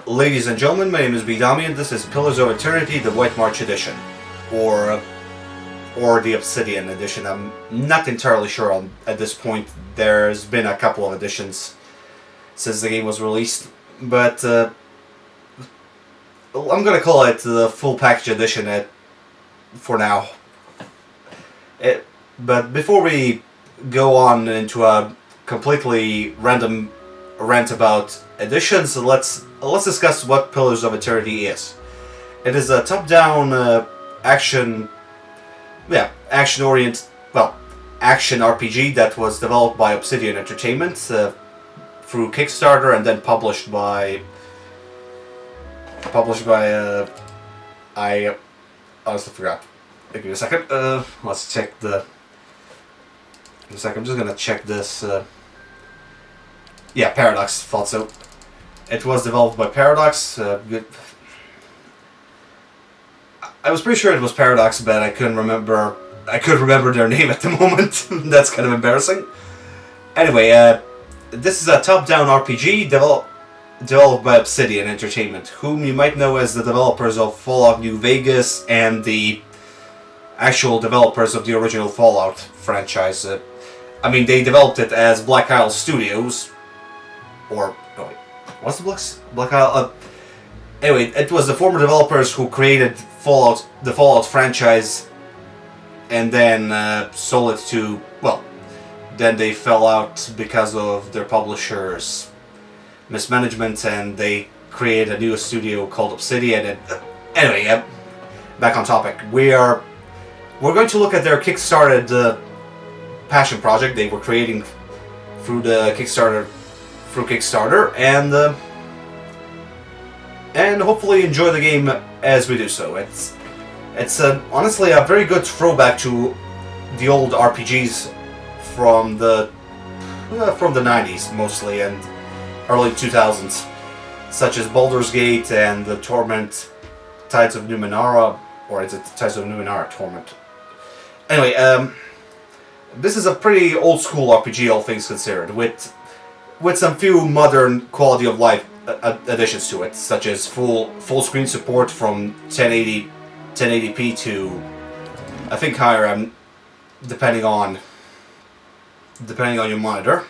Ladies and gentlemen, my name is Bedomy and this is Pillars of Eternity, the White March edition. Or the Obisidian edition. I'm not entirely sure at this point. There's been a couple of editions since the game was released. But I'm going to call it the full package edition for now. But before we go on into a completely random rant about editions, let's discuss what Pillars of Eternity is. It is a top-down action RPG that was developed by Obisidian Entertainment through Kickstarter and then published by I honestly forgot. Give me a second. Let's check the. In a second, I'm just gonna check this. Yeah, Paradox. Thought so. It was developed by Paradox. Good. I was pretty sure it was Paradox, but I couldn't remember. I couldn't remember their name at the moment. That's kind of embarrassing. Anyway, this is a top-down RPG developed by Obsidian Entertainment, whom you might know as the developers of Fallout New Vegas and the actual developers of the original Fallout franchise. I mean, they developed it as Black Isle Studios, or oh wait, what's the Black Isle? Anyway, it was the former developers who created the Fallout franchise, and then sold it to, well, then they fell out because of their publishers' mismanagement, and they created a new studio called Obsidian. And anyway, back on topic. We're going to look at their Kickstarted passion project they were creating through Kickstarter, and hopefully enjoy the game as we do so. It's honestly a very good throwback to the old RPGs from the 90s mostly and early 2000s, such as Baldur's Gate and the Torment, Tides of Numenera, or is it Tides of Numenera Torment? Anyway, this is a pretty old school RPG, all things considered, with some few modern quality of life additions to it, such as full screen support from 1080p to, I think, higher, depending on your monitor.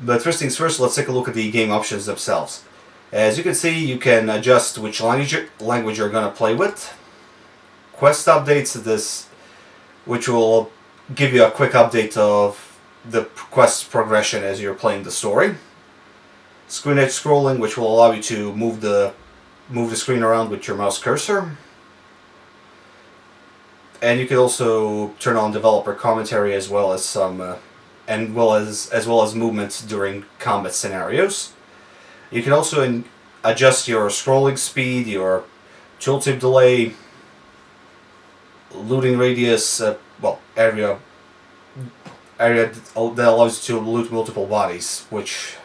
But first things first, let's take a look at the game options themselves. As you can see, you can adjust which language you're going to play with. Quest updates, which will give you a quick update of the quest progression as you're playing the story. Screen edge scrolling, which will allow you to move the screen around with your mouse cursor. And you can also turn on developer commentary as well as some as well as movements during combat scenarios. You can also adjust your scrolling speed, your tooltip delay, looting radius, area that allows you to loot multiple bodies, which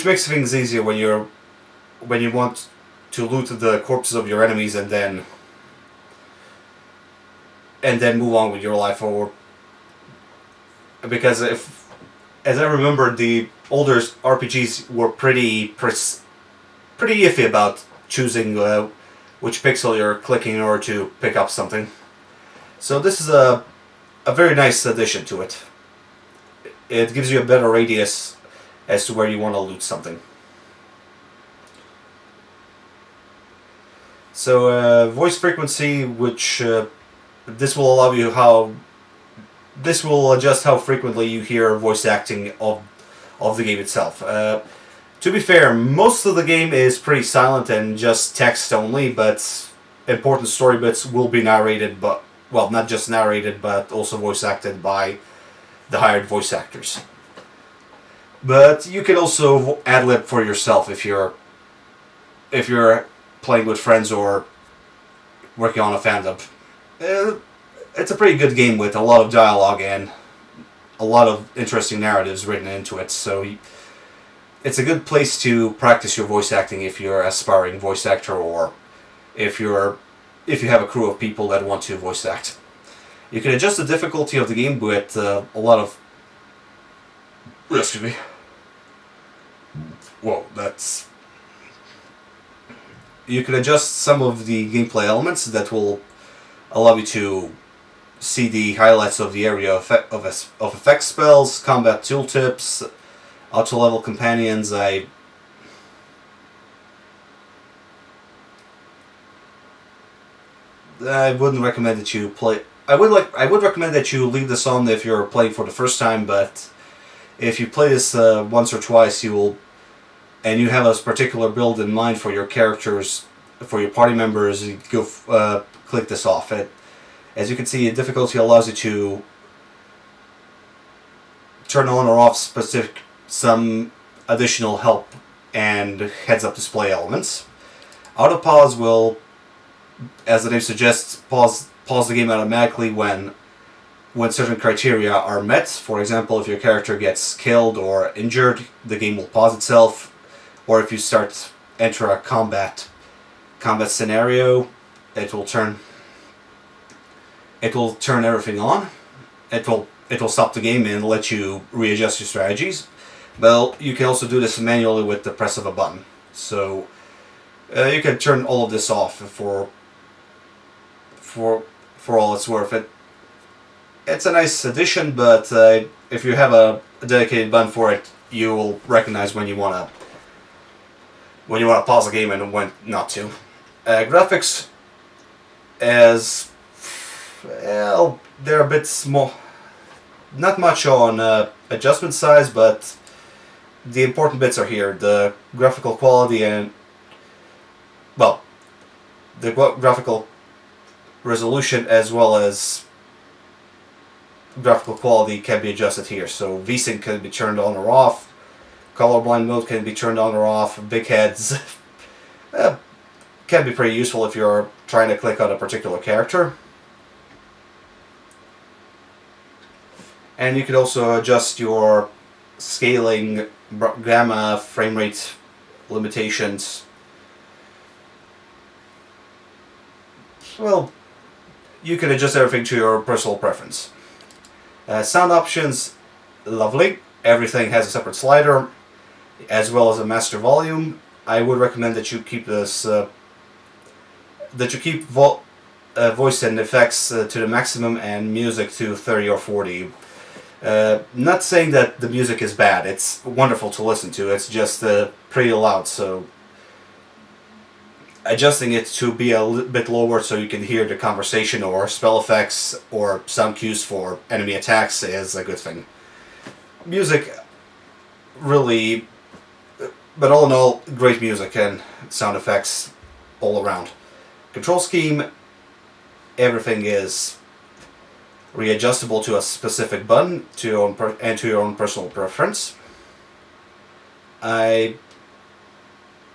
makes things easier when you want to loot the corpses of your enemies and then move on with your life. Or because as I remember, the older RPGs were pretty iffy about choosing which pixel you're clicking in order to pick up something. So this is a very nice addition to it. It gives you a better radius as to where you want to loot something. So voice frequency, which this will adjust how frequently you hear voice acting of the game itself. To be fair, most of the game is pretty silent and just text only, but important story bits will be narrated, but, well, not just narrated, but also voice acted by the hired voice actors. But you can also ad-lib for yourself if you're playing with friends or working on a fandom. It's a pretty good game with a lot of dialogue and a lot of interesting narratives written into it, so it's a good place to practice your voice acting if you're an aspiring voice actor, or if you have a crew of people that want to voice act. You can adjust the difficulty of the game with a lot of Whoa, that's... You can adjust some of the gameplay elements that will allow you to see the highlights of the area of effect spells, combat tooltips, auto-level companions. I wouldn't recommend that you play... I would recommend that you leave this on if you're playing for the first time, but if you play this once or twice, and you have a particular build in mind for your characters, for your party members, you go click this off. As you can see, difficulty allows you to turn on or off some additional help and heads-up display elements. Auto pause will, as the name suggests, pause the game automatically when certain criteria are met. For example, if your character gets killed or injured, the game will pause itself. Or if you enter a combat scenario, it will turn everything on. It will stop the game and let you readjust your strategies. Well, you can also do this manually with the press of a button. So you can turn all of this off for all it's worth. It's a nice addition, but if you have a dedicated button for it, you will recognize when you want to pause the game and when not to. Graphics, as well, they're a bit small. Not much on adjustment size, but the important bits are here. The graphical quality and, well, the graphical resolution as well as graphical quality can be adjusted here. So VSync can be turned on or off. Colorblind mode can be turned on or off. Big heads can be pretty useful if you're trying to click on a particular character. And you can also adjust your scaling, gamma, frame rate limitations. Well, you can adjust everything to your personal preference. Sound options, lovely. Everything has a separate slider, as well as a master volume. I would recommend that you keep this, voice and effects to the maximum and music to 30 or 40. Not saying that the music is bad. It's wonderful to listen to. It's just pretty loud, so adjusting it to be a little bit lower so you can hear the conversation or spell effects or sound cues for enemy attacks is a good thing. Music, really, but all in all, great music and sound effects all around. Control scheme, everything is readjustable to a specific button to your own personal preference.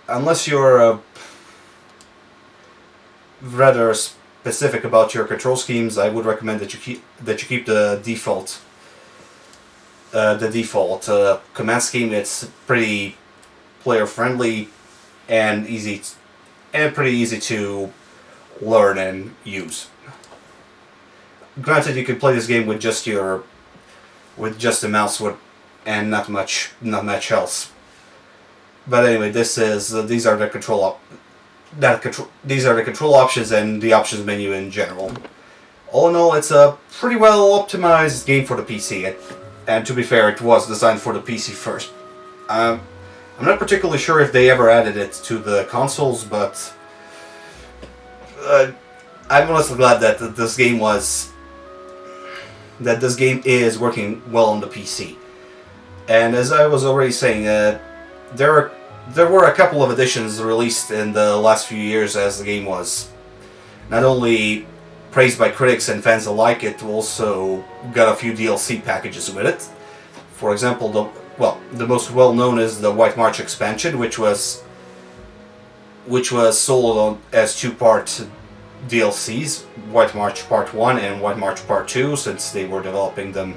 Unless you're rather specific about your control schemes, I would recommend that you keep the default command scheme. It's pretty player friendly and pretty easy to learn and use. Granted, you can play this game with just the mouse and not much else. But anyway, these are the control options and the options menu in general. All in all, it's a pretty well optimized game for the PC. And to be fair, it was designed for the PC first. I'm not particularly sure if they ever added it to the consoles, but I'm honestly glad that this game is working well on the PC. And as I was already saying, there were a couple of editions released in the last few years as the game was not only praised by critics and fans alike, it also got a few DLC packages with it. For example, the most well known is the White March expansion, which was sold as two-part DLCs, White March Part 1 and White March Part 2, since they were developing them,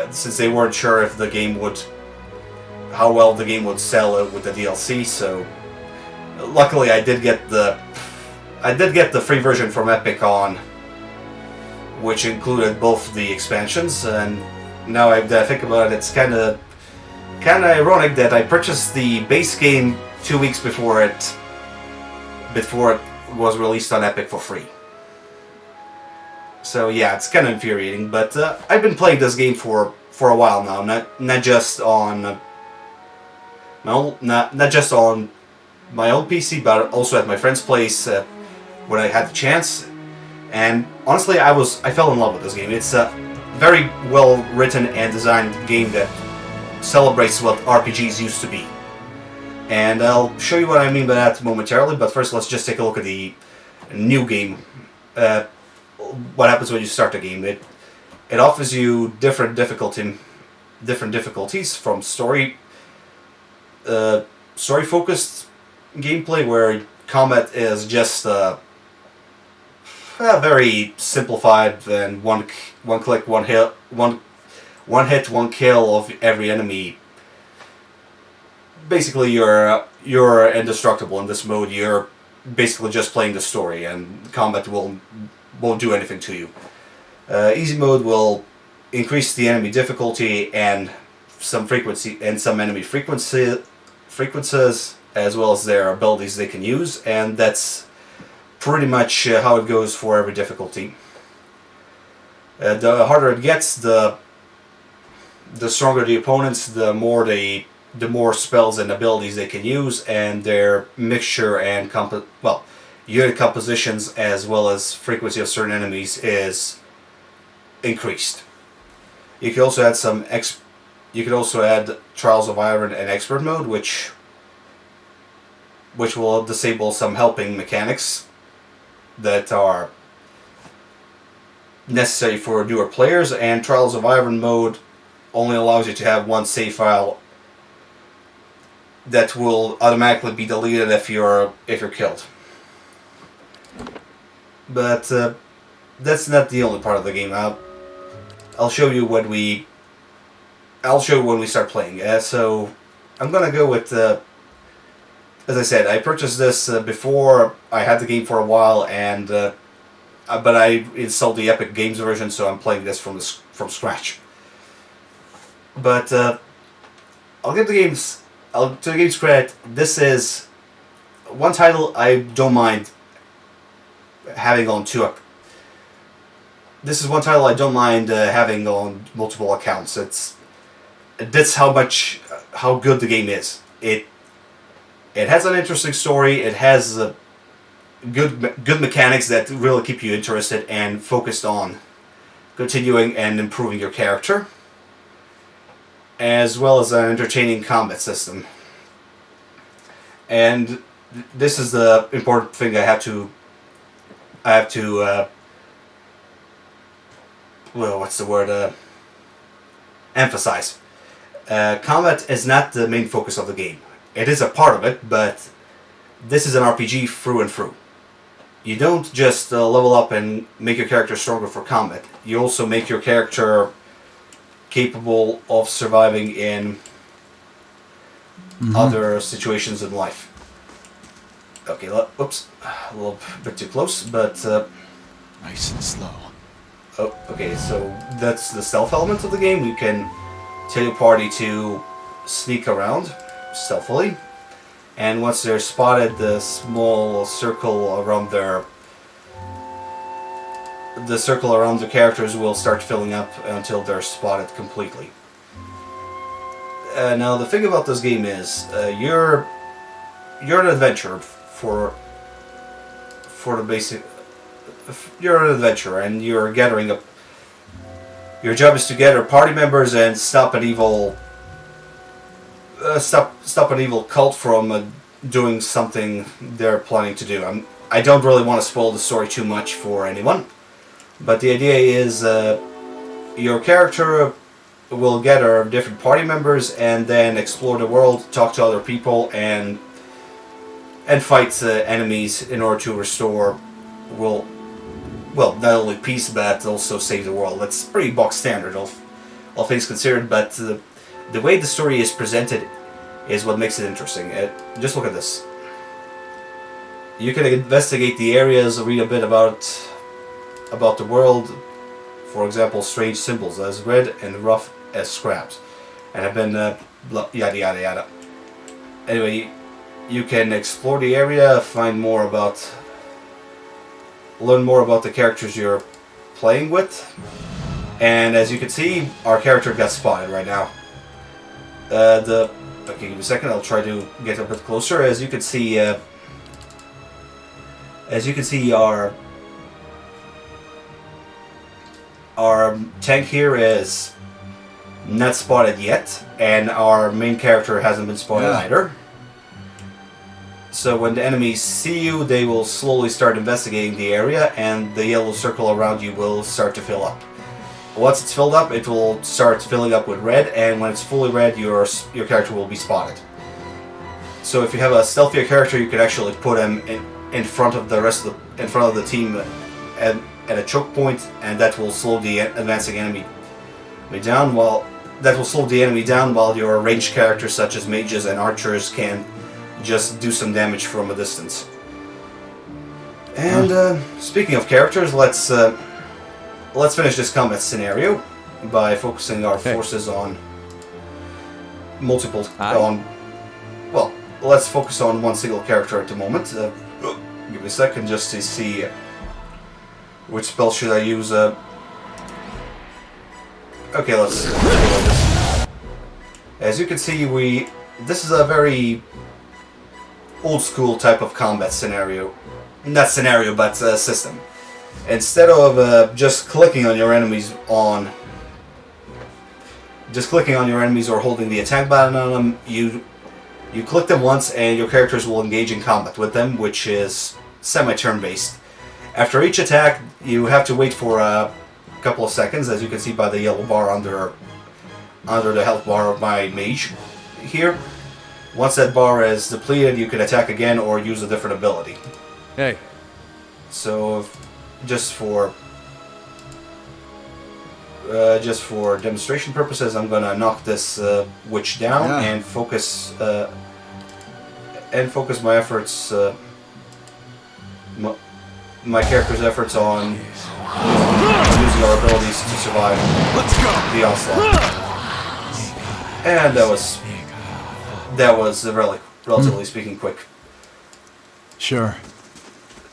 since they weren't sure if how well the game would sell with the DLC. So luckily I did get the free version from Epic which included both the expansions, and now that I think about it, it's kind of kind of ironic that I purchased the base game 2 weeks before it was released on Epic for free. So yeah, it's kind of infuriating. But I've been playing this game for a while now, not just on not just on my own PC, but also at my friend's place when I had the chance. And honestly, I fell in love with this game. It's a very well written and designed game that celebrates what RPGs used to be. And I'll show you what I mean by that momentarily, but first let's just take a look at the new game. What happens when you start the game. It offers you different difficulties, from story-focused gameplay, where combat is just very simplified and one click, one hit, one kill of every enemy. Basically, you're indestructible in this mode. You're basically just playing the story, and combat won't do anything to you. Easy mode will increase the enemy difficulty and some frequency and some enemy frequencies, as well as their abilities they can use, and that's pretty much how it goes for every difficulty. The harder it gets, the stronger the opponents, the more spells and abilities they can use, and their mixture and unit compositions as well as frequency of certain enemies is increased. You can also add Trials of Iron and Expert mode, which will disable some helping mechanics that are necessary for newer players, and Trials of Iron mode only allows you to have one save file that will automatically be deleted if you're killed. But that's not the only part of the game. I'll show you when we start playing. So I'm gonna go with. As I said, I purchased this before I had the game for a while, and but I installed the Epic Games version, so I'm playing this from scratch. But I'll give the game's credit. This is one title I don't mind having on This is one title I don't mind having on multiple accounts. That's how good the game is. It has an interesting story. It has good mechanics that really keep you interested and focused on continuing and improving your character, as well as an entertaining combat system. And this is the important thing I have to emphasize. Combat is not the main focus of the game. It is a part of it, but this is an RPG through and through. You don't just level up and make your character stronger for combat. You also make your character capable of surviving in other situations in life. Okay, whoops, a little bit too close, but nice and slow. Oh, okay, so that's the stealth element of the game. You can tell your party to sneak around stealthily, and once they're spotted, the small circle around their characters will start filling up until they're spotted completely. Now the thing about this game is you're an adventurer for the basic. You're an adventurer, and you're gathering up. Your job is to gather party members and stop an evil cult from doing something they're planning to do. I don't really want to spoil the story too much for anyone, but the idea is your character will gather different party members and then explore the world, talk to other people, and fight enemies in order to restore not only peace but also save the world. That's pretty box standard, all things considered, but the way the story is presented is what makes it interesting. Just look at this. You can investigate the areas, read a bit about the world. For example, strange symbols as red and rough as scraps, and have been yada yada yada. Anyway, you can explore the area, learn more about the characters you're playing with, and as you can see, our character got spotted right now. Okay, give me a second. I'll try to get a bit closer. As you can see, our tank here is not spotted yet, and our main character hasn't been spotted either. So when the enemies see you, they will slowly start investigating the area, and the yellow circle around you will start to fill up. Once it's filled up, it will start filling up with red, and when it's fully red, your character will be spotted. So if you have a stealthier character, you could actually put him in front of the team at a choke point, and that will slow the advancing enemy down. While your ranged characters such as mages and archers can just do some damage from a distance. And speaking of characters, let's finish this combat scenario by focusing our forces on let's focus on one single character at the moment. Give me a second just to see which spell should I use. Okay, let's go with this. As you can see, this is a very old school type of combat scenario. Not scenario, but system. Instead of just clicking on your enemies or holding the attack button on them, you click them once and your characters will engage in combat with them, which is semi-turn based. After each attack, you have to wait for a couple of seconds, as you can see by the yellow bar under the health bar of my mage here. Once that bar is depleted, you can attack again or use a different ability. Hey. So, just for demonstration purposes, I'm gonna knock this witch down and focus my efforts, my character's efforts on using our abilities to survive the onslaught. And that was relatively speaking quick. Sure.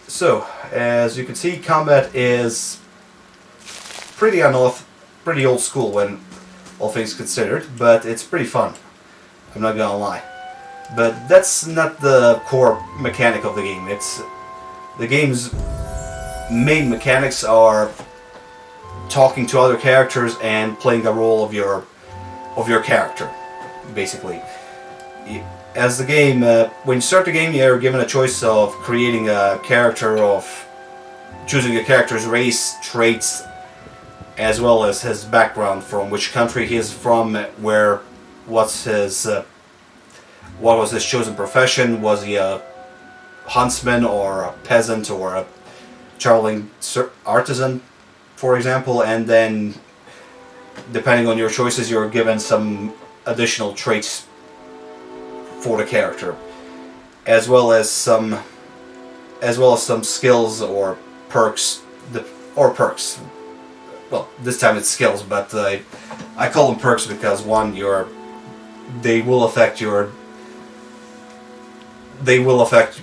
So, as you can see, combat is pretty old school when all things considered, but it's pretty fun. I'm not gonna lie. But that's not the core mechanic of the game. The game's main mechanics are talking to other characters and playing the role of your character, basically. As the game, when you start the game, you're given a choice of creating a character, choosing a character's race, traits, as well as his background, from which country he is from, what was his chosen profession. Was he a huntsman or a peasant or a traveling artisan, for example? And then, depending on your choices, you're given some additional traits for the character, as well as some skills or perks. Well, this time it's skills, but I call them perks because they will affect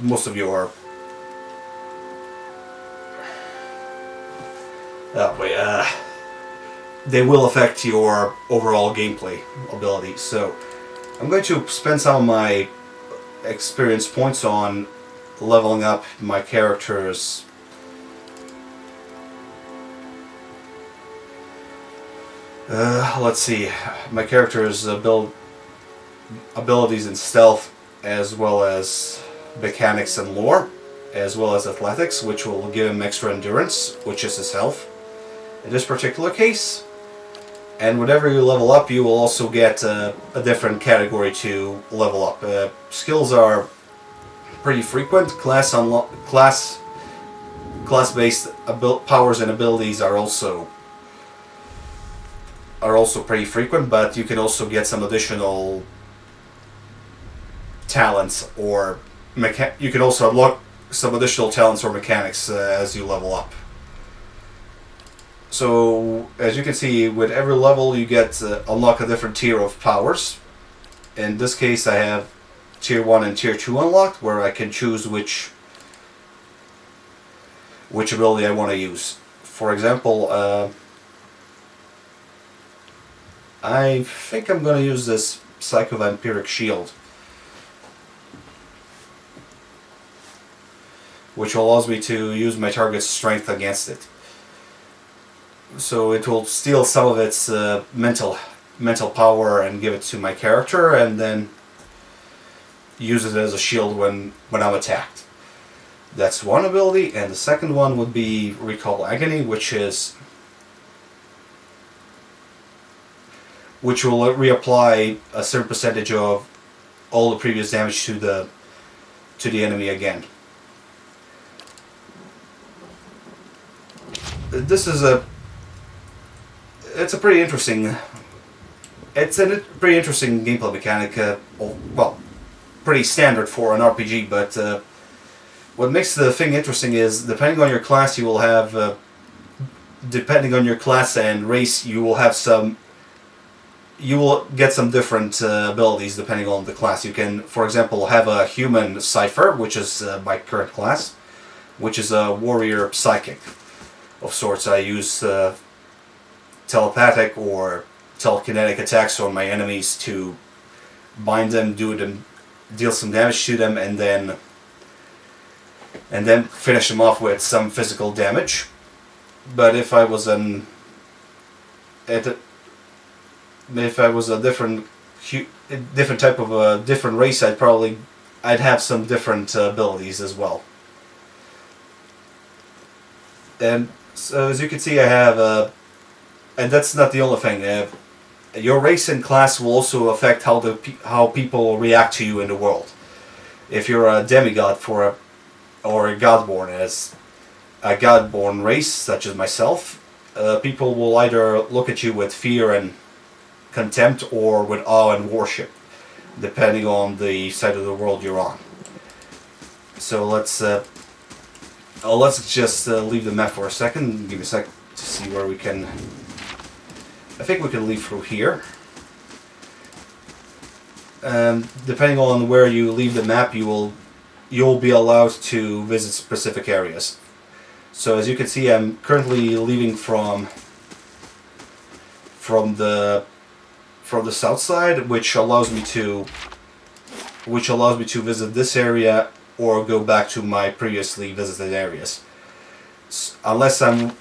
most of your. They will affect your overall gameplay ability. So, I'm going to spend some of my experience points on leveling up my characters. Let's see. My character's abilities in stealth, as well as mechanics and lore, as well as athletics, which will give him extra endurance, which is his health in this particular case. And whenever you level up, you will also get a different category to level up. Skills are pretty frequent. Class-based powers and abilities are also pretty frequent, but you can also get some additional talents, or you can also unlock some additional talents or mechanics as you level up. So, as you can see, with every level you get unlock a different tier of powers, In this case, I have Tier 1 and Tier 2 unlocked, where I can choose which ability I want to use. For example, I think I'm going to use this Psycho-Vampiric Shield, which allows me to use my target's strength against it. So it will steal some of its mental power and give it to my character, and then use it as a shield when I'm attacked. That's one ability, and the second one would be Recall Agony, which will reapply a certain percentage of all the previous damage to the enemy again. This is it's a pretty interesting gameplay mechanic. Well, pretty standard for an RPG, but what makes the thing interesting is, depending on your class, you will have depending on your class and race, you will get some different abilities depending on the class. You can, for example, have a human Cypher, which is my current class, which is a warrior psychic of sorts. I use telepathic or telekinetic attacks on my enemies to bind them, deal some damage to them, and then finish them off with some physical damage. But if I was a different type of a different race, I'd have some different abilities as well. And so, as you can see, I have and that's not the only thing. Your race and class will also affect how people react to you in the world. If you're a demigod or a godborn, as a godborn race such as myself, people will either look at you with fear and contempt or with awe and worship, depending on the side of the world you're on. So let's just leave the map for a second. Give me a sec to see where we can. I think we can leave through here. Depending on where you leave the map, you'll be allowed to visit specific areas. So as you can see, I'm currently leaving from the south side, which allows me to visit this area or go back to my previously visited areas. Unless I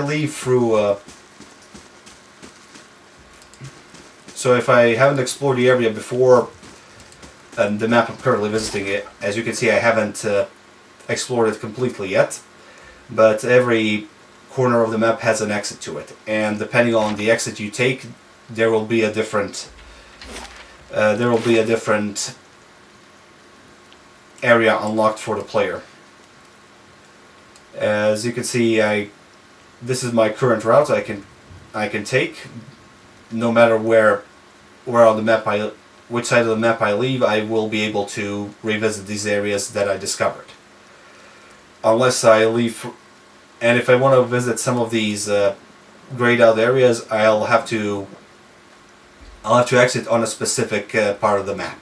leave through. So if I haven't explored the area before the map I'm currently visiting, as you can see, I haven't explored it completely yet. But every corner of the map has an exit to it, and depending on the exit you take, there will be a different area unlocked for the player. As you can see, this is my current route I can take. No matter where on the map which side of the map I leave, I will be able to revisit these areas that I discovered. Unless I leave, and if I want to visit some of these grayed out areas, I'll have to exit on a specific part of the map.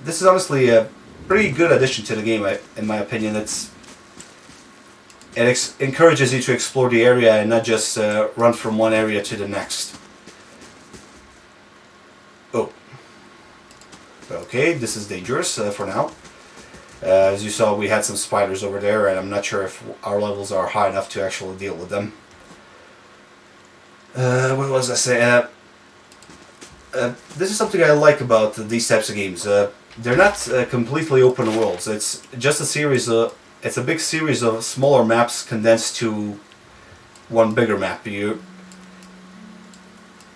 This is honestly a pretty good addition to the game, in my opinion. It encourages you to explore the area and not just run from one area to the next. Oh. Okay, this is dangerous for now. As you saw, we had some spiders over there, and I'm not sure if our levels are high enough to actually deal with them. What was I saying? This is something I like about these types of games. They're not completely open worlds. It's just it's a big series of smaller maps condensed to one bigger map.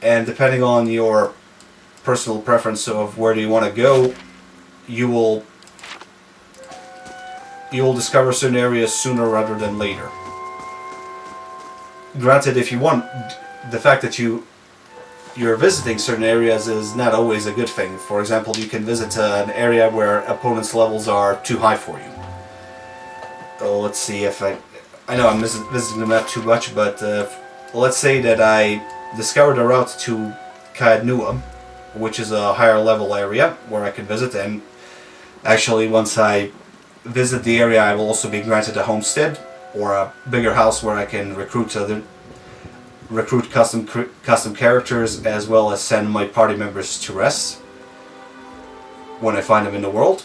And depending on your personal preference of where do you want to go, you will discover certain areas sooner rather than later. Granted, if you want, the fact that you're visiting certain areas is not always a good thing. For example, you can visit an area where opponents' levels are too high for you. Oh, let's see if I know I'm visiting the map too much, but let's say that I discovered a route to Kaadnua, which is a higher level area where I can visit. And actually, once I visit the area, I will also be granted a homestead or a bigger house where I can recruit custom characters, as well as send my party members to rest when I find them in the world.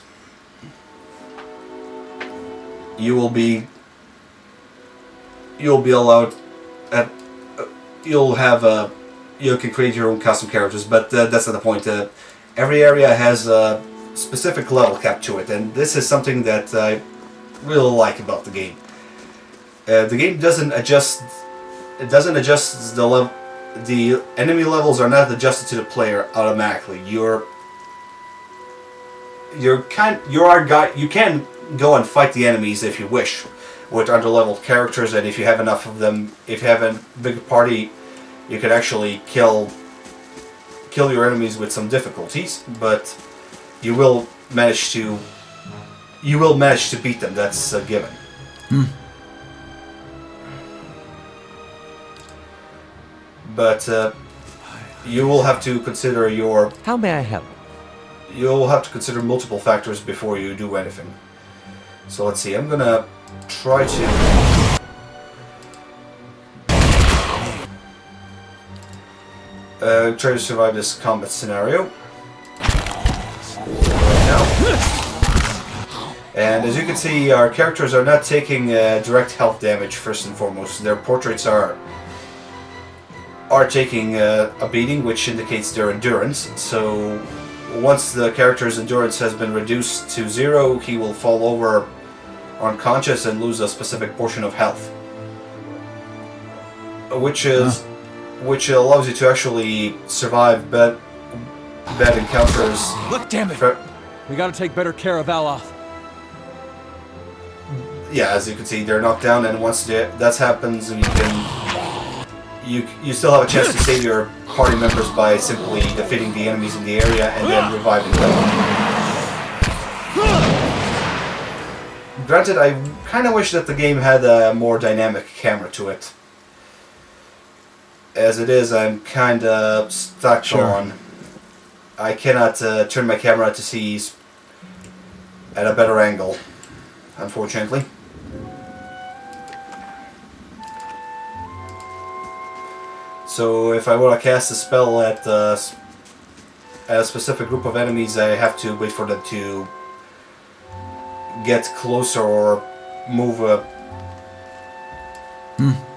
You'll be allowed at you can create your own custom characters, but that's not the point. Every area has a specific level cap to it, and this is something that I really like about the game. The game doesn't adjust. It doesn't adjust the level. The enemy levels are not adjusted to the player automatically. You can go and fight the enemies if you wish with underleveled characters, and if you have enough of them, if you have a big party, you can actually kill your enemies with some difficulties, but you will manage to beat them. That's a given. But you will have to consider How may I help? You'll have to consider multiple factors before you do anything. So let's see, I'm gonna try to survive this combat scenario right now. And as you can see, our characters are not taking direct health damage first and foremost. Their portraits are taking a beating, which indicates their endurance. So once the character's endurance has been reduced to 0, he will fall over unconscious and lose a specific portion of health, which allows you to actually survive bad encounters. Look, damn it! We gotta take better care of Aloth. Yeah, as you can see, they're knocked down, and once that happens, you still have a chance to save your party members by simply defeating the enemies in the area and then reviving them. Granted, I kind of wish that the game had a more dynamic camera to it. As it is, I'm kind of stuck on. I cannot turn my camera to see at a better angle, unfortunately. So if I want to cast a spell at a specific group of enemies, I have to wait for them to get closer or move.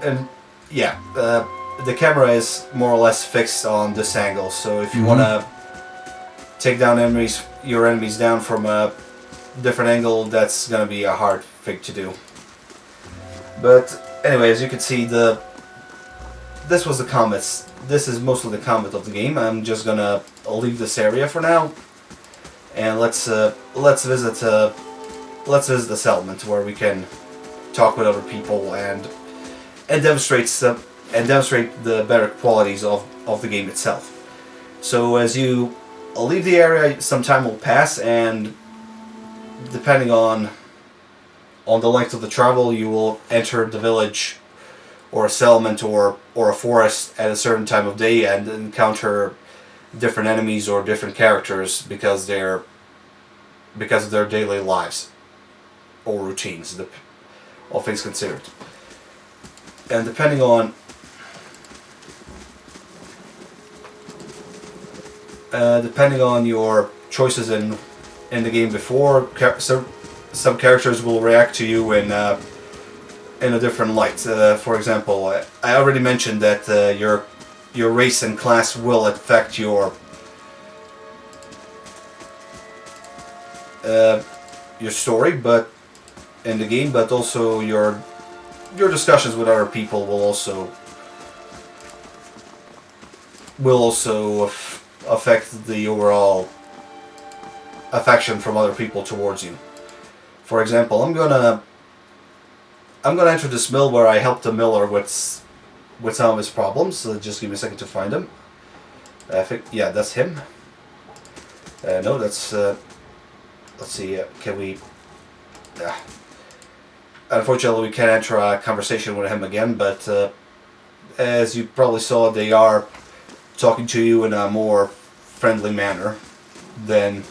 And yeah, the camera is more or less fixed on this angle. So if you want to take down your enemies down from a different angle, that's going to be a hard thing to do. But anyway, as you can see, this was the combats. This is mostly the combat of the game. I'm just gonna leave this area for now, and let's visit the settlement where we can talk with other people and demonstrate the better qualities of the game itself. So as you leave the area, some time will pass, and depending on the length of the travel, you will enter the village or a settlement or a forest at a certain time of day and encounter different enemies or different characters because of their daily lives or routines, all things considered. And depending on your choices in the game before, some characters will react to you in a different light. For example, I already mentioned that your race and class will affect your story, but in the game, but also your discussions with other people will also affect the overall affection from other people towards you. For example, I'm gonna enter this mill where I helped the miller with some of his problems. So just give me a second to find him. I think, yeah, that's him. No, that's let's see. Can we? Unfortunately, we can't enter a conversation with him again. But as you probably saw, they are talking to you in a more friendly manner than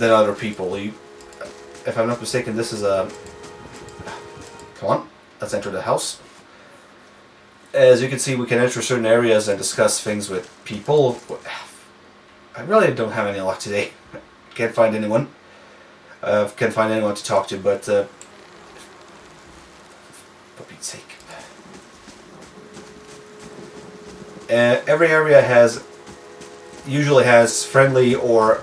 other people. If I'm not mistaken, this is a... Come on, let's enter the house. As you can see, we can enter certain areas and discuss things with people. I really don't have any luck today. Can't find anyone. Can't find anyone to talk to, but... for Pete's sake. Every area usually has friendly or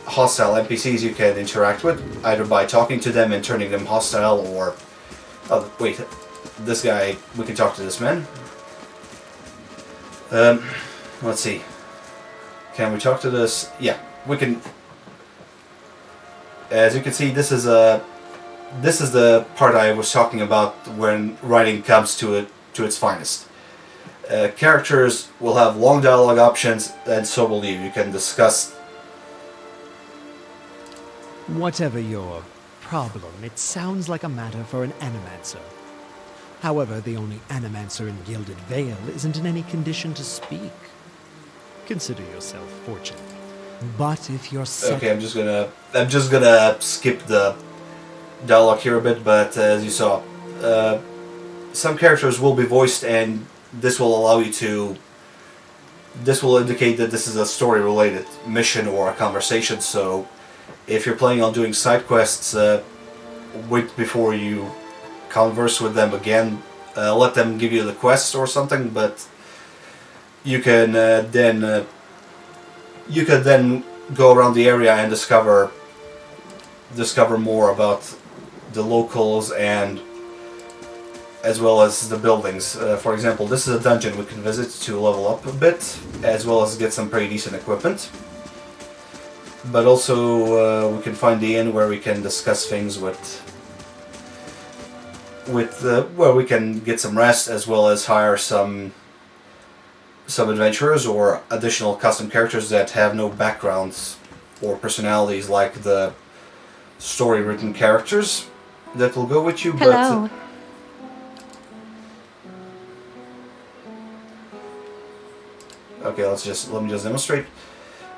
hostile NPCs you can interact with, either by talking to them and turning them hostile, or... Oh, wait, this guy, we can talk to this man. Let's see. Can we talk to this? Yeah, we can. As you can see, this is the part I was talking about when writing comes to its finest. Characters will have long dialogue options, and so will you. You can discuss. Whatever your problem, it sounds like a matter for an animancer. However, the only animancer in Gilded Vale isn't in any condition to speak. Consider yourself fortunate. But if you're set... Okay, I'm just gonna skip the dialogue here a bit, but as you saw, some characters will be voiced, and this will allow you to... This will indicate that this is a story-related mission or a conversation, so if you're planning on doing side quests, wait before you converse with them again. Let them give you the quest or something, but you can then go around the area and discover more about the locals, and as well as the buildings. For example, this is a dungeon we can visit to level up a bit, as well as get some pretty decent equipment. But also we can find the inn where we can discuss things where we can get some rest, as well as hire some adventurers or additional custom characters that have no backgrounds or personalities like the story-written characters that will go with you. Hello. Okay, let me just demonstrate.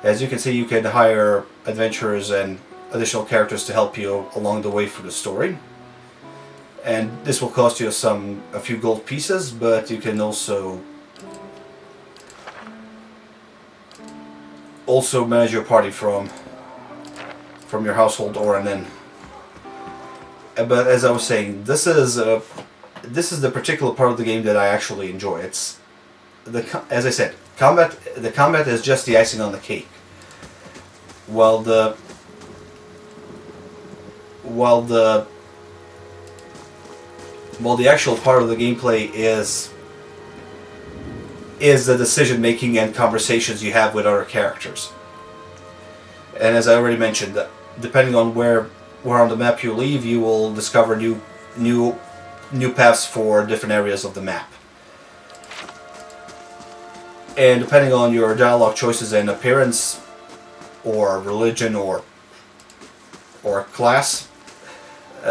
As you can see, you can hire adventurers and additional characters to help you along the way through the story. And this will cost you a few gold pieces, but you can also manage your party from your household or an inn. But as I was saying, this is the particular part of the game that I actually enjoy. It's as I said, the combat is just the icing on the cake. While the actual part of the gameplay is the decision making and conversations you have with other characters. And as I already mentioned, depending on where on the map you leave, you will discover new paths for different areas of the map. And depending on your dialogue choices and appearance, or religion, or class,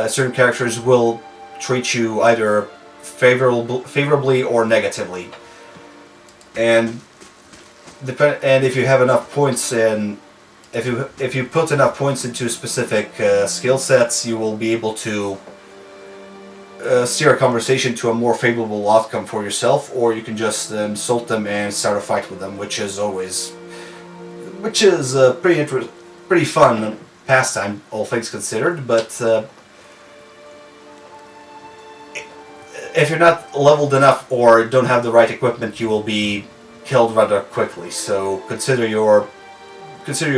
certain characters will treat you either favorably or negatively. And if you have enough points in, if you put enough points into specific skill sets, you will be able to steer a conversation to a more favorable outcome for yourself, or you can just insult them and start a fight with them, which is pretty fun pastime, all things considered. But if you're not leveled enough or don't have the right equipment, you will be killed rather quickly. So consider your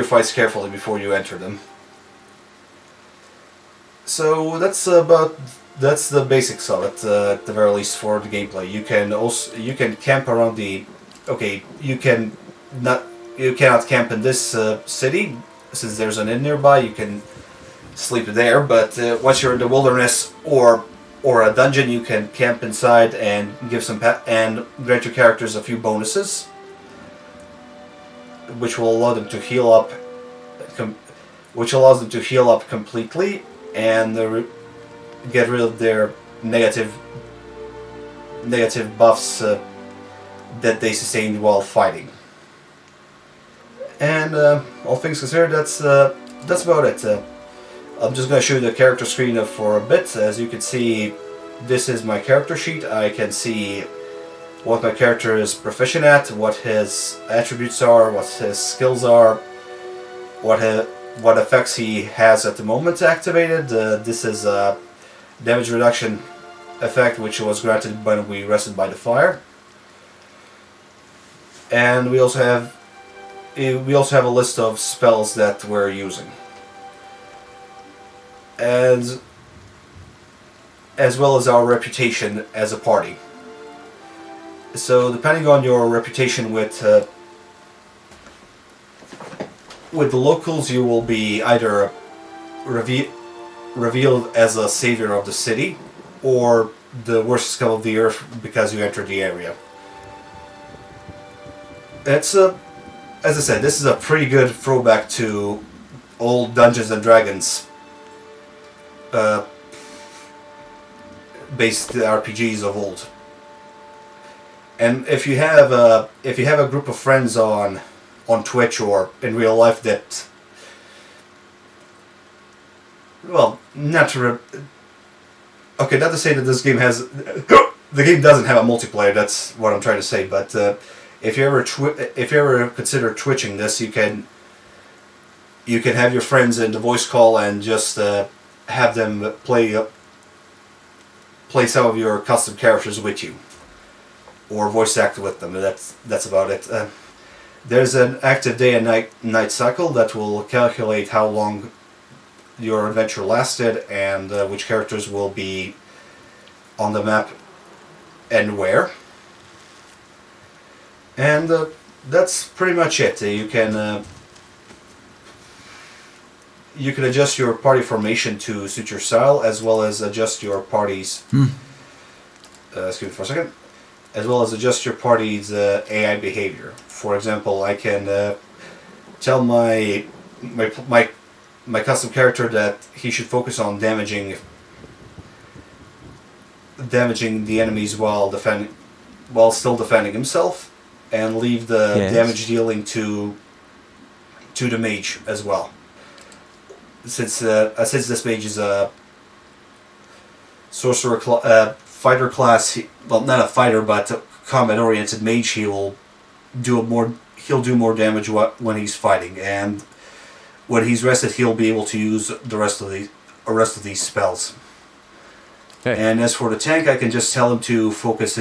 fights carefully before you enter them. So that's the basics of it, at the very least for the gameplay. You can camp around the... Okay, you cannot camp in this city, since there's an inn nearby. You can sleep there, but once you're in the wilderness or a dungeon, you can camp inside and and grant your characters a few bonuses, which will allow them to heal up, completely, and get rid of their negative buffs that they sustained while fighting. And all things considered, that's about it. I'm just going to show you the character screen for a bit. As you can see, this is my character sheet. I can see what my character is proficient at, what his attributes are, what his skills are, what effects he has at the moment activated. This is a damage reduction effect which was granted when we rested by the fire. And we also have a list of spells that we're using, as well as our reputation as a party. So depending on your reputation with the locals, you will be either revealed as a savior of the city, or the worst scum of the earth because you entered the area. It's as I said, this is a pretty good throwback to old Dungeons and Dragons based RPGs of old. And if you have a group of friends on Twitch or in real life that, well, not to say that this game has the game doesn't have a multiplayer. That's what I'm trying to say. But if you ever consider twitching this, you can have your friends in the voice call and just have them play some of your custom characters with you, or voice act with them. That's about it. There's an active day and night cycle that will calculate how long your adventure lasted and which characters will be on the map and where. And that's pretty much it. You can adjust your party formation to suit your style, as well as adjust your party's excuse me for a second, as well as adjust your party's AI behavior. For example, I can tell my custom character that he should focus on damaging the enemies while still defending himself, and leave the damage dealing to the mage as well. Since this mage is a sorcerer fighter class, well, not a fighter but a combat oriented mage, he'll do more damage when he's fighting, and when he's rested he'll be able to use the rest of these spells. Hey. And as for the tank, I can just tell him to focus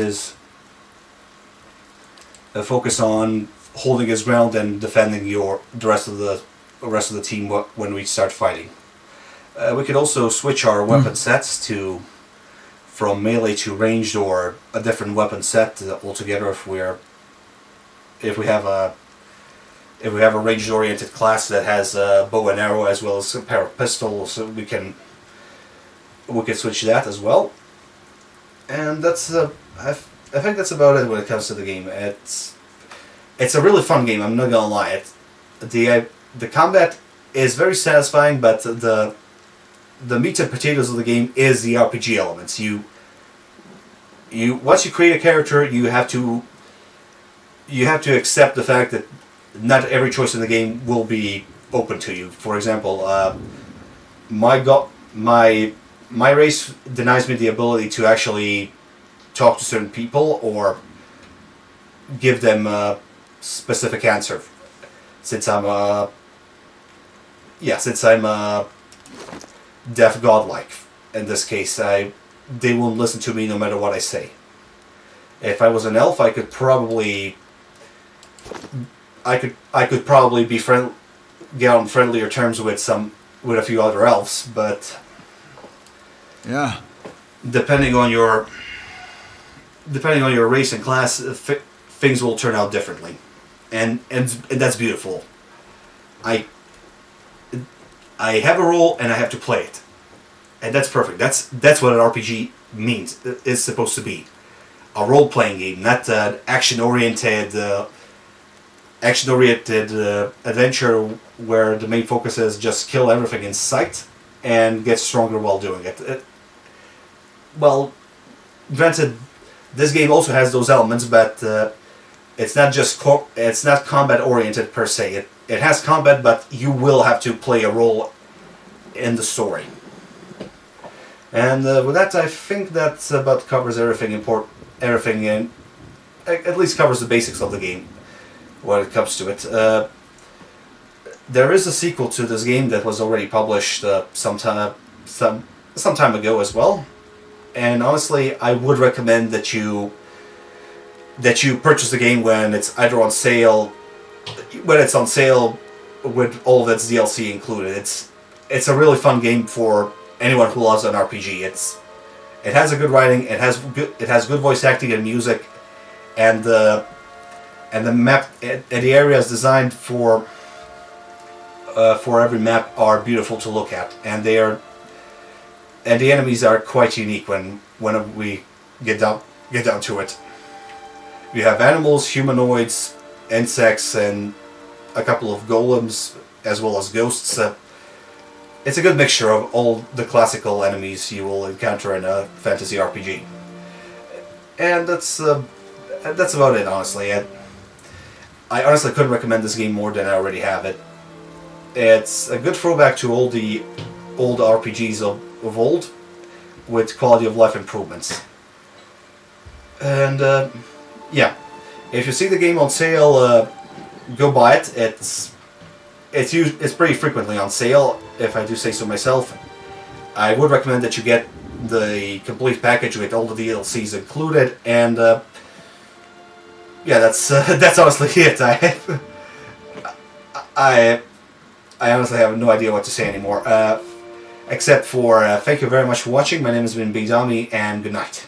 on holding his ground and defending the rest of the team when we start fighting. We could also switch our weapon sets from melee to ranged, or a different weapon set altogether if we have a ranged oriented class that has a bow and arrow as well as a pair of pistols. So we can switch that as well. And that's I think that's about it when it comes to the game. It's a really fun game, I'm not gonna lie. The combat is very satisfying, but the meat and potatoes of the game is the RPG elements. Once you create a character, you have to accept the fact that not every choice in the game will be open to you. For example, my race denies me the ability to actually talk to certain people or give them a specific answer, since I'm deaf godlike. In this case, they won't listen to me no matter what I say. If I was an elf, I could probably get on friendlier terms with a few other elves, but yeah, depending on your race and class, things will turn out differently, and that's beautiful. I have a role and I have to play it, and that's perfect. That's what an RPG is supposed to be, a role-playing game, not an action-oriented adventure where the main focus is just kill everything in sight and get stronger while doing it. Well, granted, this game also has those elements, but it's not combat oriented per se. It has combat, but you will have to play a role in the story. And with that, I think that about covers everything everything in, at least covers the basics of the game when it comes to it. There is a sequel to this game that was already published some time ago as well. And honestly, I would recommend that you purchase the game when it's either on sale, with all of its DLC included. It's a really fun game for anyone who loves an RPG. It has a good writing, it has good voice acting and music, and the map and the areas designed for every map are beautiful to look at, and the enemies are quite unique when we get down to it. You have animals, humanoids, insects, and a couple of golems, as well as ghosts. It's a good mixture of all the classical enemies you will encounter in a fantasy RPG. And that's about it, honestly. I honestly couldn't recommend this game more than I already have it. It's a good throwback to all the old RPGs of old, with quality of life improvements. And yeah, if you see the game on sale, go buy it. It's pretty frequently on sale, if I do say so myself. I would recommend that you get the complete package with all the DLCs included, and yeah, that's honestly it. I honestly have no idea what to say anymore, except for thank you very much for watching. My name has been Bedomy, and good night.